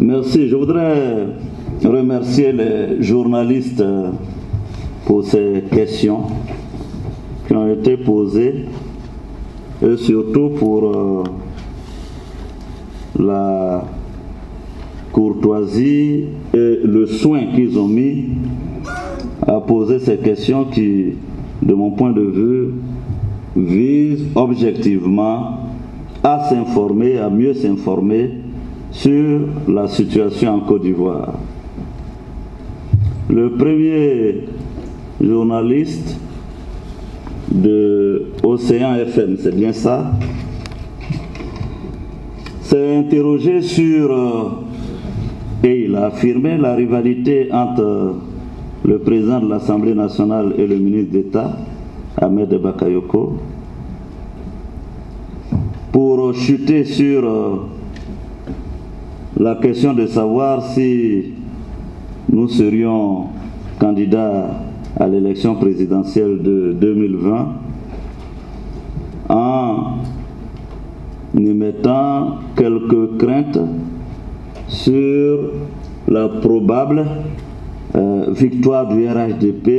Merci. Je voudrais remercier les journalistes pour ces questions qui ont été posées et surtout pour la courtoisie et le soin qu'ils ont mis à poser ces questions qui, de mon point de vue, visent objectivement à s'informer, à mieux s'informer sur la situation en Côte d'Ivoire. Le premier journaliste de Océan FM, c'est bien ça, s'est interrogé sur, et il a affirmé la rivalité entre le président de l'Assemblée nationale et le ministre d'État, Ahmed Bakayoko, pour chuter sur la question de savoir si nous serions candidats à l'élection présidentielle de 2020 en émettant quelques craintes sur la probable victoire du RHDP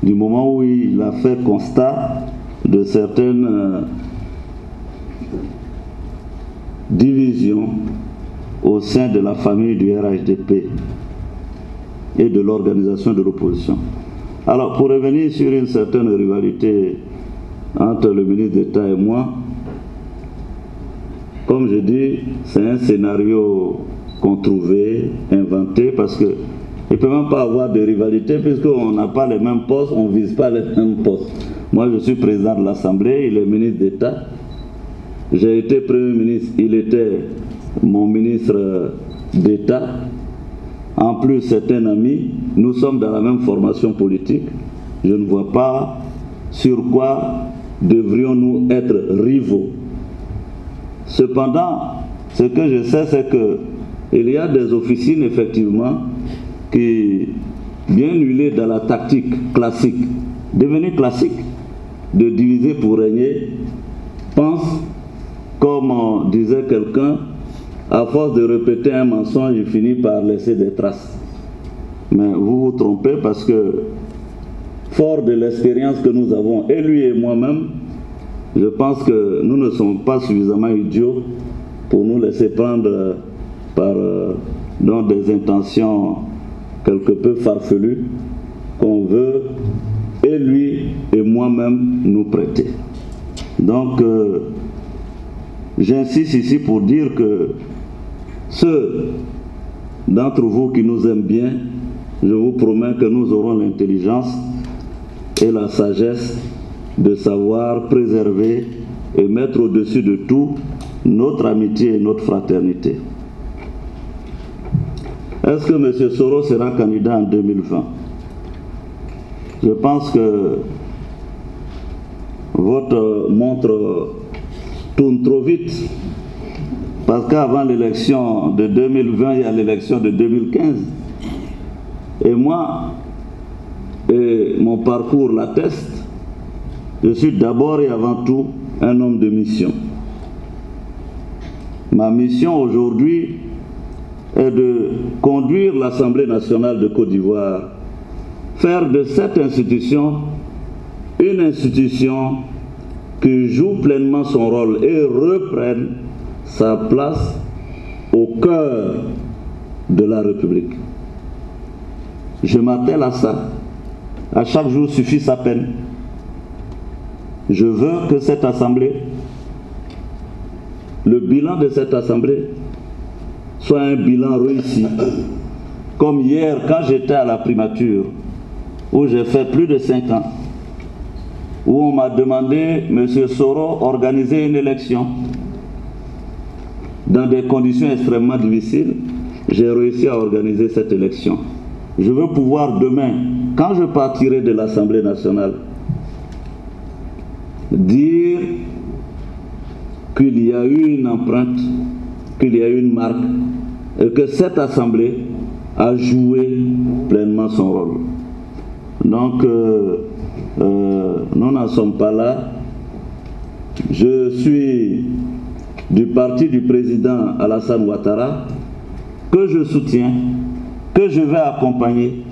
du moment où il a fait constat de certaines divisions au sein de la famille du RHDP et de l'organisation de l'opposition. Alors, pour revenir sur une certaine rivalité entre le ministre d'État et moi, comme je dis, c'est un scénario qu'on trouvait, inventé, parce qu'il ne peut même pas avoir de rivalité puisqu'on n'a pas les mêmes postes, on ne vise pas les mêmes postes. Moi, je suis président de l'Assemblée, il est ministre d'État. J'ai été Premier ministre, il était mon ministre d'État. En plus, c'est un ami, nous sommes dans la même formation politique. Je ne vois pas sur quoi devrions-nous être rivaux. Cependant, ce que je sais, c'est qu'il y a des officines, effectivement, qui, bien huilées dans la tactique classique, devenue classique, de diviser pour régner, pensent, comme disait quelqu'un, à force de répéter un mensonge, il finit par laisser des traces. Mais vous vous trompez parce que, fort de l'expérience que nous avons, et lui et moi-même, je pense que nous ne sommes pas suffisamment idiots pour nous laisser prendre par dans des intentions quelque peu farfelues qu'on veut, et lui et moi-même, nous prêter. Donc, j'insiste ici pour dire que ceux d'entre vous qui nous aiment bien, je vous promets que nous aurons l'intelligence et la sagesse de savoir préserver et mettre au-dessus de tout notre amitié et notre fraternité. Est-ce que M. Soro sera candidat en 2020? Je pense que votre montre tourne trop vite. Parce qu'avant l'élection de 2020, il y a l'élection de 2015. Et moi, et mon parcours l'atteste, je suis d'abord et avant tout un homme de mission. Ma mission aujourd'hui est de conduire l'Assemblée nationale de Côte d'Ivoire, faire de cette institution une institution qui joue pleinement son rôle et reprenne sa place au cœur de la République. Je m'attelle à ça. À chaque jour suffit sa peine. Je veux que cette Assemblée, le bilan de cette Assemblée, soit un bilan réussi. Comme hier, quand j'étais à la primature, où j'ai fait plus de 5 ans, où on m'a demandé, M. Soro, organiser une élection. Dans des conditions extrêmement difficiles, j'ai réussi à organiser cette élection. Je veux pouvoir demain, quand je partirai de l'Assemblée nationale, dire qu'il y a eu une empreinte, qu'il y a eu une marque, et que cette Assemblée a joué pleinement son rôle. Donc, nous n'en sommes pas là. Je suis du parti du président Alassane Ouattara, que je soutiens, que je vais accompagner,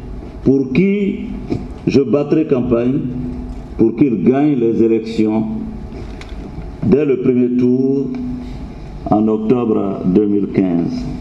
pour qui je battrai campagne, pour qu'il gagne les élections dès le premier tour en octobre 2015.